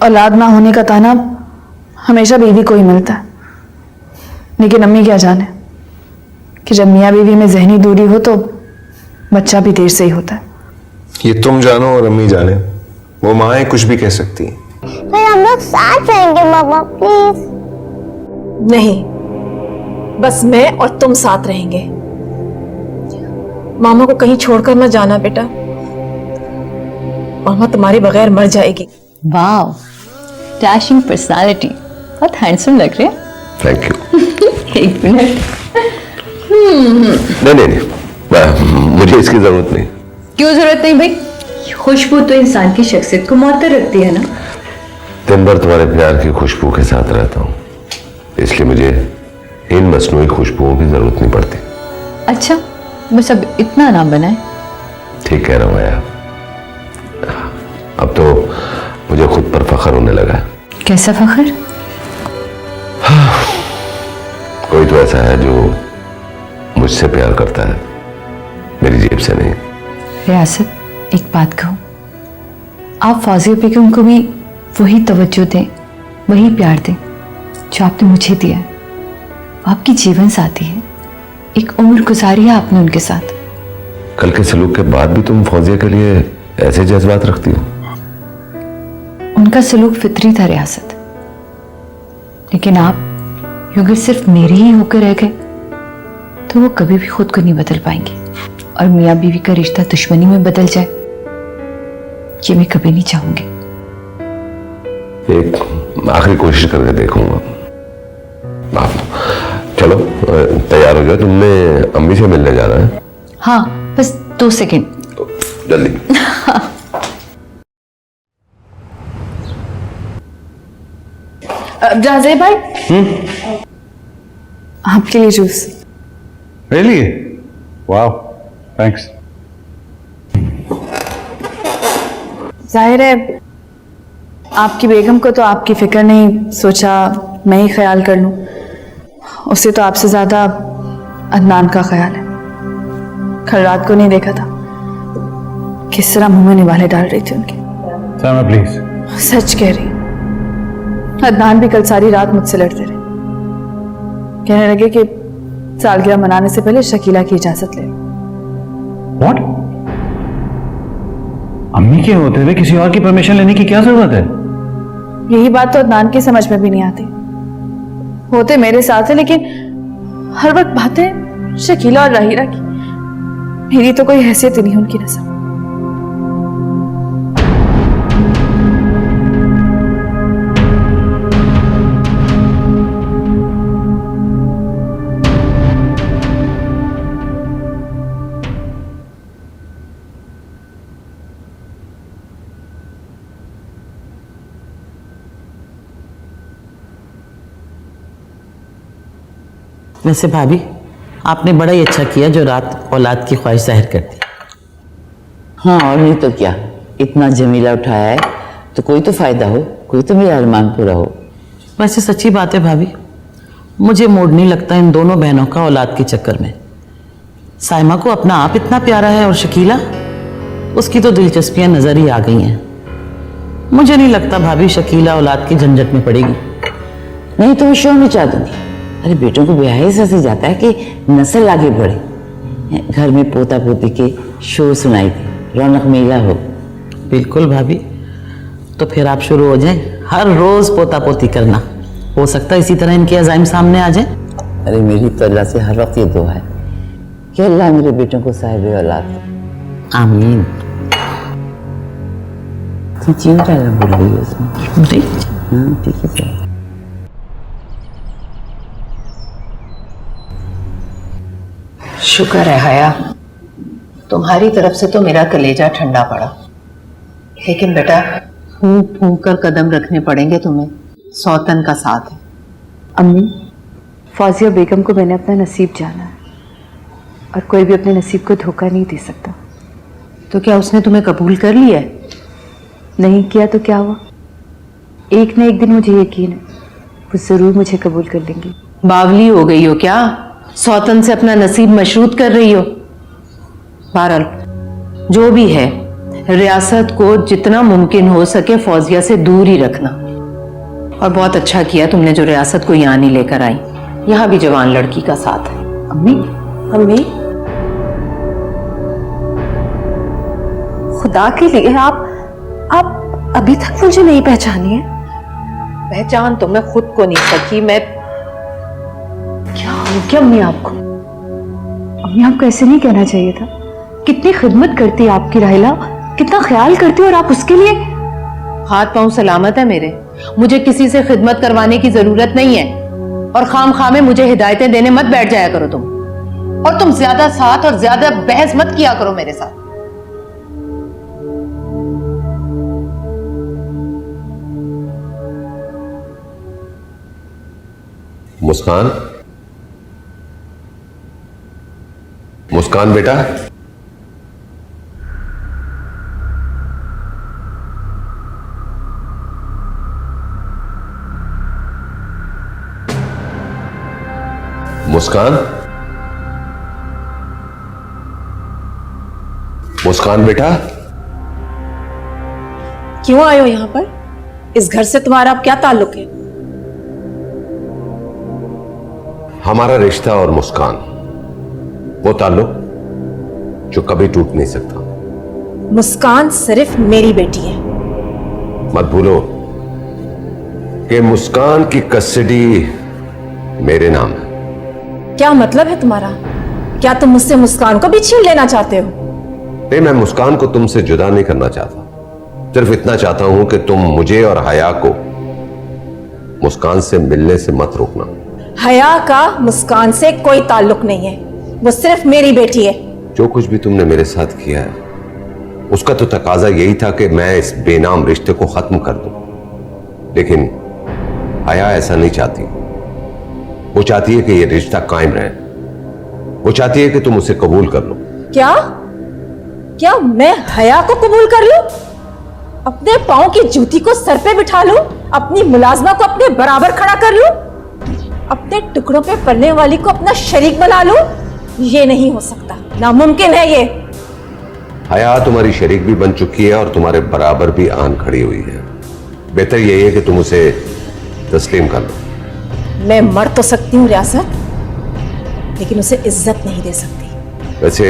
औलाद ना होने का ताना हमेशा बीवी को ही मिलता है, लेकिन अम्मी क्या जाने कि जब मियाँ बीवी में जहनी दूरी हो तो बच्चा भी देर से ही होता है। ये तुम जानो और अम्मी जाने, वो माँ कुछ भी कह सकती हैं। फिर हम लोग साथ रहेंगे मामा, प्लीज। नहीं, बस मैं और तुम साथ रहेंगे। मामा को कहीं छोड़कर मत जाना बेटा, मामा तुम्हारे बगैर मर जाएगी। वाह, डैशिंग पर्सनालिटी, बहुत हैंडसम लग रहे हैं। Thank you. एक मिनट। नहीं, मुझे इसकी जरूरत नहीं। क्यों जरूरत नहीं भाई? खुशबू तो इंसान की शख्सियत को मुअत्तर रखती है ना। दिन भर तुम्हारे प्यार की खुशबू के साथ रहता हूँ, इसलिए मुझे इन मसनूई खुशबुओं की जरूरत नहीं पड़ती। अच्छा, बस अब इतना ना बनाए। ठीक कह रहा हूँ यार, अब तो मुझे खुद पर फख्र होने लगा है। कैसा फख्र? कोई तो ऐसा है जो मुझसे प्यार करता है, मेरी जेब से नहीं। रियासत, एक बात कहूँ, आप फौजिया बेगम को भी वही तवज्जो दें, वही प्यार दें जो आपने मुझे दिया है। वो आपकी जीवन साथी है, एक उम्र गुजारी है आपने उनके साथ। कल के सलूक के बाद भी तुम फौजिया के लिए ऐसे जज्बात रखती हो? उनका सलूक फितरी था रियासत, लेकिन आप यूं अगर सिर्फ मेरे ही होकर रह गए तो वो कभी भी खुद को नहीं बदल पाएंगे, और मियाँ बीवी का रिश्ता दुश्मनी में बदल जाए ये मैं कभी नहीं चाहूंगी। एक आखिरी कोशिश करके देखूंगा। आप चलो तैयार हो जाओ, तुमने अम्मी से मिलने जाना है। हाँ, बस 2 सेकंड। जल्दी। राजे भाई, आपके लिए जूस। Really? Wow, thanks. जाहिर है आपकी बेगम को तो आपकी फिक्र नहीं, सोचा मैं ही ख्याल कर लूं। उसे तो आपसे ज्यादा अदनान का ख्याल है। कल रात को नहीं देखा था किस तरह मुंह में निवाले डाल रही थी उनके। Sama, please. सच कह रही, अदनान भी कल सारी रात मुझसे लड़ते रहे, कहने लगे कि सालगिरह मनाने से पहले शकीला की इजाजत ले। What? अम्मी के होते हुए किसी और की परमिशन लेने की क्या जरूरत है? यही बात तो अदनान की समझ में भी नहीं आती। होते मेरे साथ है, लेकिन हर वक्त बातें शकीला और राहिरा की। मेरी तो कोई हैसियत ही नहीं उनकी नजर में। वैसे भाभी, आपने बड़ा ही अच्छा किया जो रात औलाद की ख्वाहिश जाहिर कर दी। हाँ, और नहीं तो क्या, इतना जमीला उठाया है तो कोई तो फायदा हो, कोई तो मेरा अरमान पूरा हो। वैसे सच्ची बात है भाभी, मुझे मूड नहीं लगता इन दोनों बहनों का औलाद के चक्कर में। साइमा को अपना आप इतना प्यारा है और शकीला, उसकी तो दिलचस्पियां नजर ही आ गई हैं। मुझे नहीं लगता भाभी शकीला औलाद की झंझट में पड़ेगी। नहीं तो मैं शोर मचा दूंगी। अरे बेटों को ब्याह ही ऐसे जाता है कि नस्ल आगे बढ़े, घर में पोता पोती के शोर सुनाई दे, रौनक मेला हो। बिल्कुल भाभी, तो फिर आप शुरू हो जाएं हर रोज पोता पोती करना। हो सकता है इसी तरह इनके अज़ाइम सामने आ जाए। अरे मेरी तो अल्लाह से हर वक्त ये दुआ है कि अल्लाह मेरे बेटों को साहिब औलाद दे। आमीन। तुम चीन डालना भूल गई उसमें। हाँ ठीक है सर। शुक्र है हया, तुम्हारी तरफ से तो मेरा कलेजा ठंडा पड़ा, लेकिन बेटा फूंक फूंक कर कदम रखने पड़ेंगे तुम्हें। सौतन का साथ है। अम्मी, फौजिया बेगम को मैंने अपना नसीब जाना है, और कोई भी अपने नसीब को धोखा नहीं दे सकता। तो क्या उसने तुम्हें कबूल कर लिया है? नहीं किया तो क्या हुआ, एक न एक दिन मुझे यकीन है वो जरूर मुझे कबूल कर लेंगी। बावली हो गई हो क्या? सौतन से अपना नसीब मशरूत कर रही हो? बहरहाल जो भी है, रियासत को जितना मुमकिन हो सके फौजिया से दूर ही रखना। और बहुत अच्छा किया तुमने जो रियासत को यहाँ नहीं लेकर आई, यहाँ भी जवान लड़की का साथ है। अम्मी, अम्मी, खुदा के लिए आप अभी तक मुझे नहीं पहचानी है? पहचान तो मैं खुद को नहीं सकी। मैं क्या हो गया अम्मी आपको? अम्मी आपको ऐसे नहीं कहना चाहिए था। कितनी खिदमत करती है आपकी राहिला, कितना ख्याल करती है, और आप उसके लिए। हाथ पांव सलामत है मेरे, मुझे किसी से खिदमत करवाने की जरूरत नहीं है। और खाम खां में मुझे हिदायतें देने मत बैठ जाया करो तुम। और तुम ज्यादा साथ और ज्यादा बहस मत किया करो मेरे साथ। मुस्कान, मुस्कान बेटा, मुस्कान, मुस्कान बेटा, क्यों आए हो यहाँ पर? इस घर से तुम्हारा अब क्या ताल्लुक है? हमारा रिश्ता और मुस्कान, वो ताल्लुक जो कभी टूट नहीं सकता। मुस्कान सिर्फ मेरी बेटी है। मत भूलो कि मुस्कान की कस्टडी मेरे नाम है। क्या मतलब है तुम्हारा? क्या तुम मुझसे मुस्कान को भी छीन लेना चाहते हो? नहीं, मैं मुस्कान को तुमसे जुदा नहीं करना चाहता। सिर्फ इतना चाहता हूं कि तुम मुझे और हया को मुस्कान से मिलने से मत रोकना। हया का मुस्कान से कोई ताल्लुक नहीं है, वो सिर्फ मेरी बेटी है। जो कुछ भी तुमने मेरे साथ किया है उसका तो तकाजा यही था कि मैं इस बेनाम रिश्ते को खत्म कर दूं, लेकिन हया ऐसा नहीं चाहती। वो चाहती है कि ये रिश्ता कायम रहे। वो चाहती है कि तुम उसे कबूल कर लो। क्या क्या मैं हया को कबूल कर लूं? अपने पांव की जूती को सर पे बिठा लूं? अपनी मुलाजमा को अपने बराबर खड़ा कर लूं? अपने टुकड़ों पे पलने वाली को अपना शरीक बना लूं? ये नहीं हो सकता, नामुमकिन है ये। हया तुम्हारी शरीक भी बन चुकी है और तुम्हारे बराबर भी आन खड़ी हुई है। बेहतर यही है कि तुम उसे तस्लीम कर लो। मैं मर तो सकती हूँ रियासत, लेकिन उसे इज्जत नहीं दे सकती। वैसे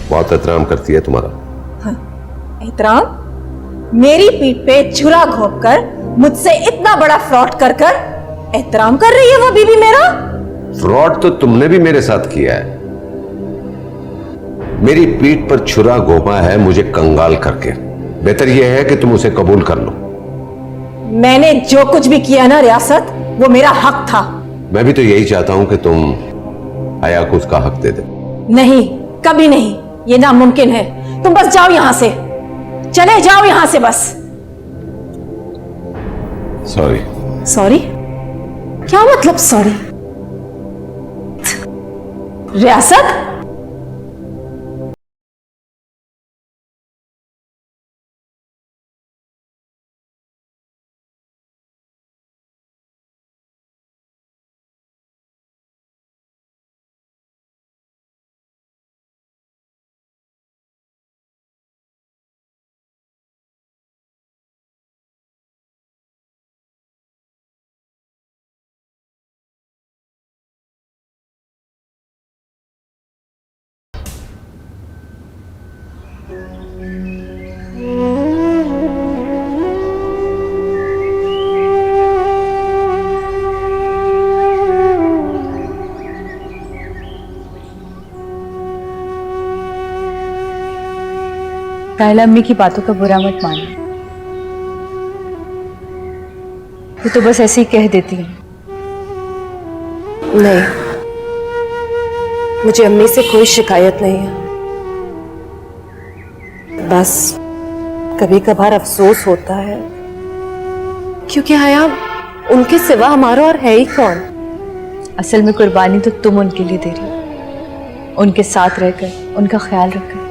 बहुत एहतराम करती है तुम्हारा। हाँ, एहतराम? मेरी पीठ पे छुरा घोंप कर मुझसे इतना बड़ा फ्रॉड कर कर एहतराम कर रही है वो बीबी मेरा? फ्रॉड तो तुमने भी मेरे साथ किया है। मेरी पीठ पर छुरा घोंपा है मुझे कंगाल करके। बेहतर यह है कि तुम उसे कबूल कर लो। मैंने जो कुछ भी किया ना रियासत, वो मेरा हक था। मैं भी तो यही चाहता हूं कि तुम हया को उसका हक दे दो। नहीं, कभी नहीं, ये नामुमकिन है। तुम बस जाओ यहां से, चले जाओ यहां से बस। सॉरी। सॉरी? क्या मतलब सॉरी? रियासत, राहिला अम्मी की बातों का बुरा मत मानो। वो तो बस ऐसे ही कह देती है। नहीं, मुझे अम्मी से कोई शिकायत नहीं है। बस कभी कभार अफसोस होता है, क्योंकि हया उनके सिवा हमारा और है ही कौन। असल में कुर्बानी तो तुम उनके लिए दे रही हो, उनके साथ रहकर, उनका ख्याल रखकर।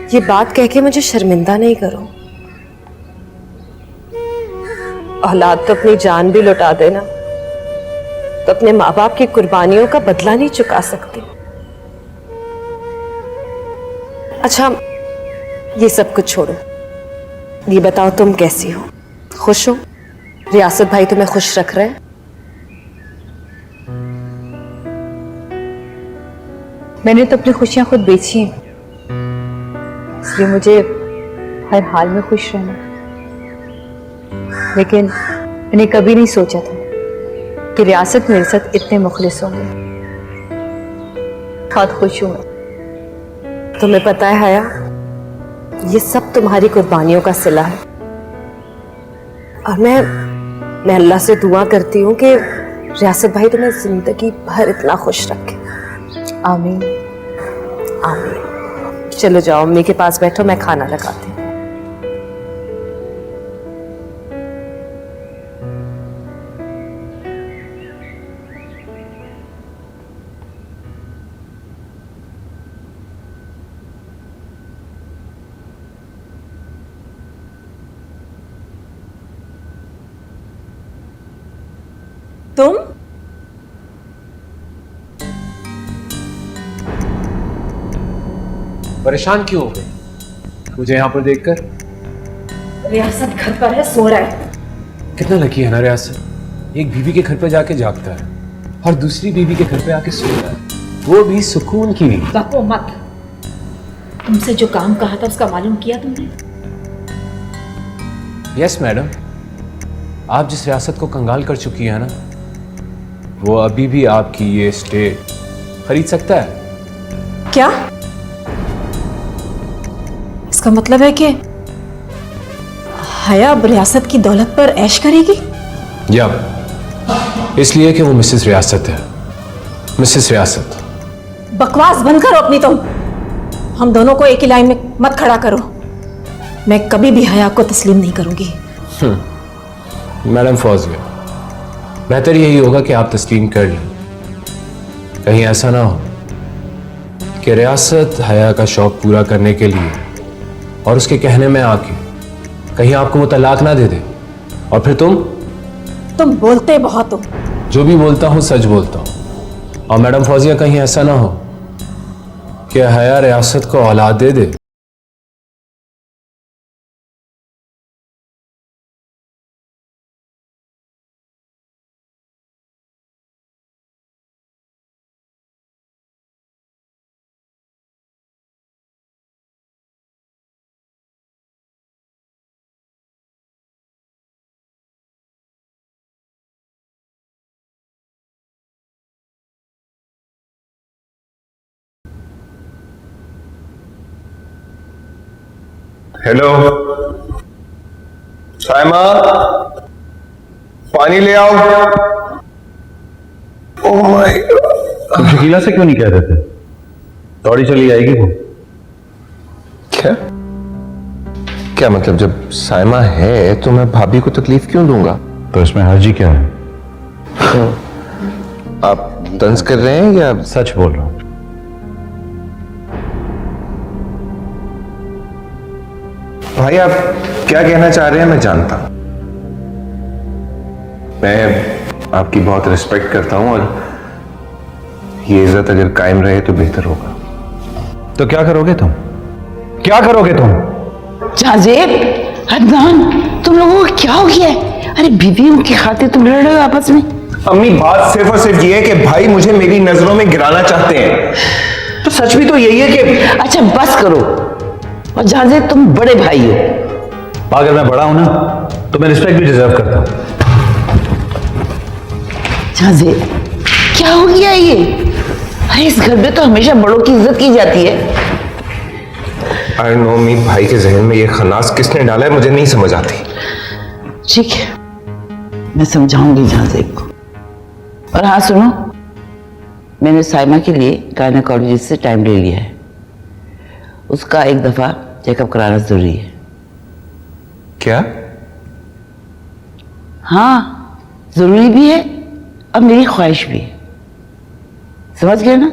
ये बात कह के मुझे शर्मिंदा नहीं करो। औलाद तो अपनी जान भी लुटा देना, तो अपने माँ बाप की कुर्बानियों का बदला नहीं चुका सकती। अच्छा, ये सब कुछ छोड़ो, ये बताओ तुम कैसी हो? खुश हो? रियासत भाई तुम्हें खुश रख रहे हैं? मैंने तो अपनी खुशियां खुद बेची हैं, इसलिए मुझे हर हाल में खुश रहना। लेकिन मैंने कभी नहीं सोचा था कि रियासत मेरे साथ इतने मुखलिस होंगे। बहुत खुश हूं मैं। तुम्हें पता है हया, ये सब तुम्हारी कुर्बानियों का सिला है। और मैं अल्लाह से दुआ करती हूँ कि रियासत भाई तुम्हें जिंदगी भर इतना खुश रखे। आमीन। आमीन। चलो जाओ, अम्मी के पास बैठो, मैं खाना लगाती हूँ। तुम परेशान क्यों हो गए मुझे यहाँ पर देखकर? रियासत घर पर है, सो रहा है। कितना लकी है ना रियासत, एक बीवी के घर पर जाके जागता है और दूसरी बीवी के घर पे आके सोता है, वो भी सुकून की। बको मत। तुमसे जो काम कहा था उसका मालूम किया तुमने? यस मैडम, आप जिस रियासत को कंगाल कर चुकी है ना, वो अभी भी आपकी ये स्टेट खरीद सकता है। क्या? इसका मतलब है कि हया अब रियासत की दौलत पर ऐश करेगी? या इसलिए कि वो मिसेस रियासत है। मिसेस रियासत। बकवास बंद करो अपनी तुम। हम दोनों को एक ही लाइन में मत खड़ा करो। मैं कभी भी हया को तस्लीम नहीं करूंगी। मैडम फौजिया, बेहतर यही होगा कि आप तस्लीम कर लें। कहीं ऐसा ना हो कि रियासत हया का शौक पूरा करने के लिए और उसके कहने में आके कहीं आपको वो तलाक ना दे दे, और फिर तुम बोलते बहुत हो। जो भी बोलता हूं सच बोलता हूं। और मैडम फौजिया, कहीं ऐसा ना हो कि हया रियासत को औलाद दे दे। हेलो साइमा, पानी ले आओ। Oh my God. तुम शकीला से क्यों नहीं कह रहे थे? दौड़ी चली आएगी वो। क्या क्या मतलब, जब साइमा है तो मैं भाभी को तकलीफ क्यों दूंगा? तो इसमें हर्जी क्या है? तो आप तंज कर रहे हैं या? सच बोल रहा हूं। भाई आप क्या कहना चाह रहे हैं मैं जानता हूं। मैं आपकी बहुत रिस्पेक्ट करता हूं और ये इज्जत अगर कायम रहे तो बेहतर होगा। तो क्या करोगे तुम? क्या करोगे तुम? जाजेब, अदनान, तुम लोगों को क्या हो गया है? अरे बीवियों की खातिर तुम लड़ रहे हो आपस में। अम्मी, बात सिर्फ और सिर्फ ये है कि भाई मुझे मेरी नजरों में गिराना चाहते हैं। तो सच भी तो यही है कि। अच्छा बस करो। और जाजेब, तुम बड़े भाई हो। अगर मैं बड़ा हूं ना तो मैं रिस्पेक्ट भी डिजर्व करता हूं। जाजेब, क्या हो गया ये? अरे इस घर में तो हमेशा बड़ों की इज्जत की जाती है। आई नो अम्मी, भाई के जहन में ये खन्नास किसने डाला है मुझे नहीं समझ आती। ठीक है, मैं समझाऊंगी जाजेब को। और हाँ सुनो, मैंने साइमा के लिए गायनेकोलॉजिस्ट से टाइम ले लिया है। उसका एक दफा चेकअप कराना जरूरी है। क्या? हाँ, जरूरी भी है और मेरी ख्वाहिश भी है। समझ गए ना?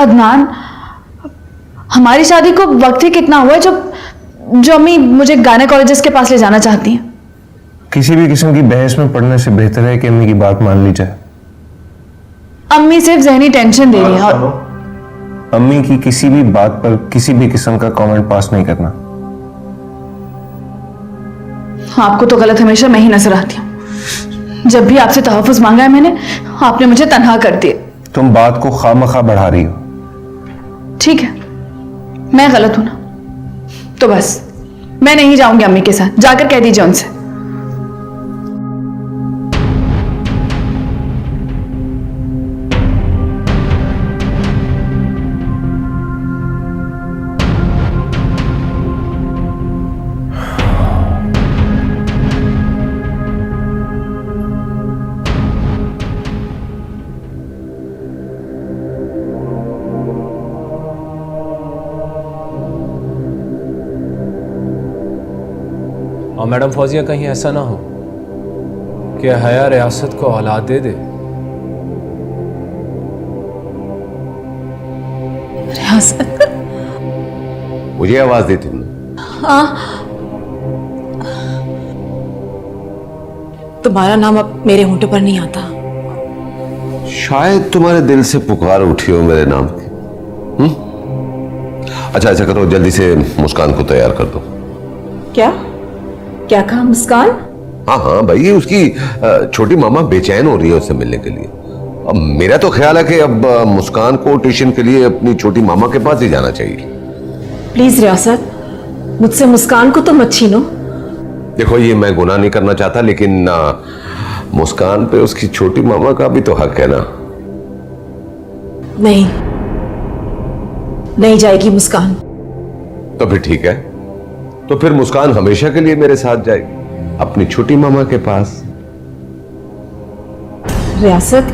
अदनान, हमारी शादी को वक्त ही कितना हुआ है जो अम्मी मुझे गायनेकोलॉजिस्ट के पास ले जाना चाहती हैं। किसी भी किस्म की बहस में पड़ने से बेहतर है कि अम्मी की बात मान ली जाए। अम्मी सिर्फ जहनी टेंशन दे रही है और अम्मी की किसी भी बात पर किसी भी किस्म का कमेंट पास नहीं करना। आपको तो गलत हमेशा मैं ही नजर आती हूं। जब भी आपसे तहफ़्फ़ुज़ मांगा है मैंने, आपने मुझे तन्हा कर दिया। तुम बात को खामखा बढ़ा रही हो। ठीक है, मैं गलत हूं ना, तो बस मैं नहीं जाऊंगी अम्मी के साथ। जाकर कह दीजिए उनसे। और मैडम फौजिया, कहीं ऐसा ना हो कि हया रियासत को औलाद दे दे। रियासत? मुझे आवाज दी तुमने? हाँ, तुम्हारा नाम अब मेरे होंठों पर नहीं आता। शायद तुम्हारे दिल से पुकार उठी हो मेरे नाम की। अच्छा ऐसा करो, जल्दी से मुस्कान को तैयार कर दो। क्या क्या कहा मुस्कान? हाँ हाँ भाई, उसकी छोटी मामा बेचैन हो रही है उससे मिलने के लिए। अब मेरा तो ख्याल है कि अब मुस्कान को ट्यूशन के लिए अपनी छोटी मामा के पास ही जाना चाहिए। प्लीज रियासत, मुझसे मुस्कान को तो मत छीनो। देखो, ये मैं गुनाह नहीं करना चाहता, लेकिन मुस्कान पे उसकी छोटी मामा का भी तो हक है ना। नहीं जाएगी मुस्कान। तो फिर ठीक है, तो फिर मुस्कान हमेशा के लिए मेरे साथ जाएगी अपनी छोटी मामा के पास। रियासत,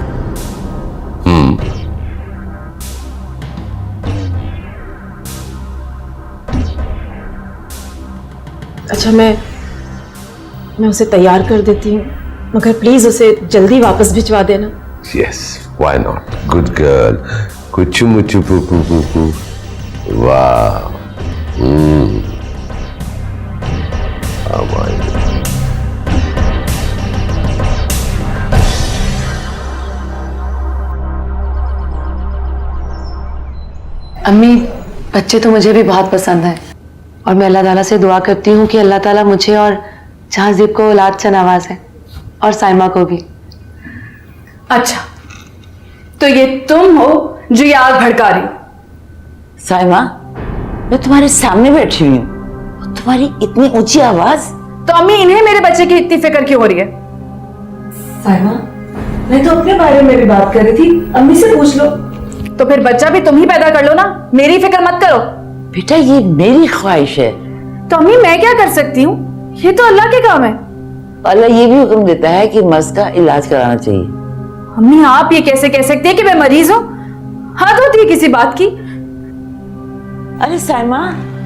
अच्छा मैं उसे तैयार कर देती हूँ, मगर प्लीज उसे जल्दी वापस भिजवा देना। Yes, why not, good girl. कुचू मुचू पू पू पू पू, वाह। अम्मी, बच्चे तो मुझे भी बहुत पसंद है और मैं अल्लाह ताला से दुआ करती हूँ कि अल्लाह ताला मुझे और जहांजीब को औलाद से नवाजे, और साइमा को भी। अच्छा, तो ये तुम हो जो ये आग भड़का रही हो? साइमा, मैं तुम्हारे सामने बैठी हुई हूँ, तुम्हारी इतनी ऊंची आवाज। तो अम्मी, इन्हें मेरे बच्चे की इतनी फिक्र क्यों हो रही है? साइमा, मैं तो अपने बारे में भी बात कर रही थी, अम्मी से पूछ लो। तो फिर बच्चा भी तुम ही पैदा कर लो ना, मेरी फिक्र मत करो। बेटा, ये मेरी ख्वाहिश है। तो अम्मी, मैं क्या कर सकती हूँ? ये तो अल्लाह के काम है। अल्लाह ये भी हुक्म देता है कि मर्ज का इलाज कराना चाहिए। अम्मी, आप ये कैसे कह सकती है कि मैं मरीज हूँ? हाथ होती है किसी बात की? अरे साइमा,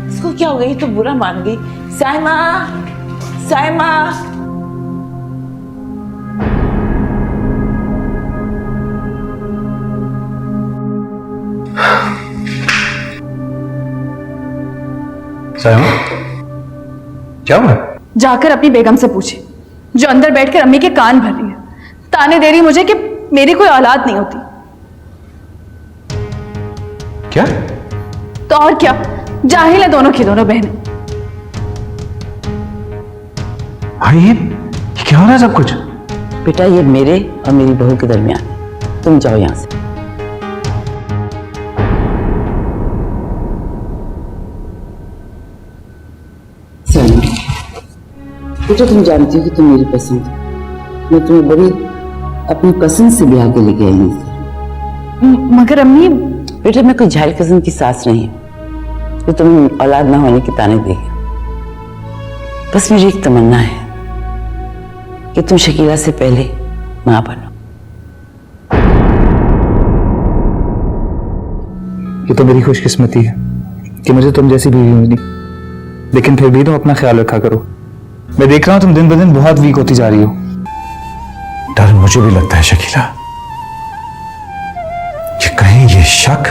इसको क्या हो गई? तो बुरा मान गई। साइमा, साइमा। साइमा, क्या हुआ? जाकर अपनी बेगम से पूछे, जो अंदर बैठकर अम्मी के कान भर रही है, ताने दे रही मुझे कि मेरी कोई औलाद नहीं होती। क्या? तो और क्या, जाहिल है दोनों की दोनों बहनें। भाई, ये क्या हो रहा है सब कुछ? बेटा, ये मेरे और मेरी बहू के दरमियान है। तुम जाओ यहां से। बेटा, तुम जानती हो कि तुम मेरी पसंद हो। मैं तुम्हें बड़ी अपनी पसंद से ब्याह के लेके आई हूँ। मगर अम्मी, बेटा, मैं कोई झाइल किस्म की सास नहीं हूँ जो तुम्हें औलाद ना होने की ताने देगी। बस मेरी एक तमन्ना है कि तुम शकीला से पहले मां बनो। ये तो मेरी खुशकिस्मती है कि मुझे तुम जैसी बीवी मिली, लेकिन फिर भी तुम अपना ख्याल रखा करो। मैं देख रहा हूं तुम दिन ब दिन बहुत वीक होती जा रही हो। डर मुझे भी लगता है शकीला, कि कहीं ये शक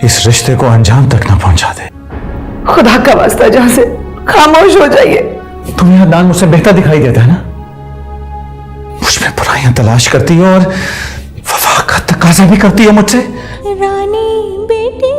इस रिश्ते को अंजाम तक ना पहुंचा दे। खुदा का वास्ता जहां से खामोश हो जाइए। तुम्हें अदनान मुझसे बेहतर दिखाई देता है ना? मुझ में बुराइयां तलाश करती है और वफा का तकाजा भी करती है मुझसे। रानी बेटी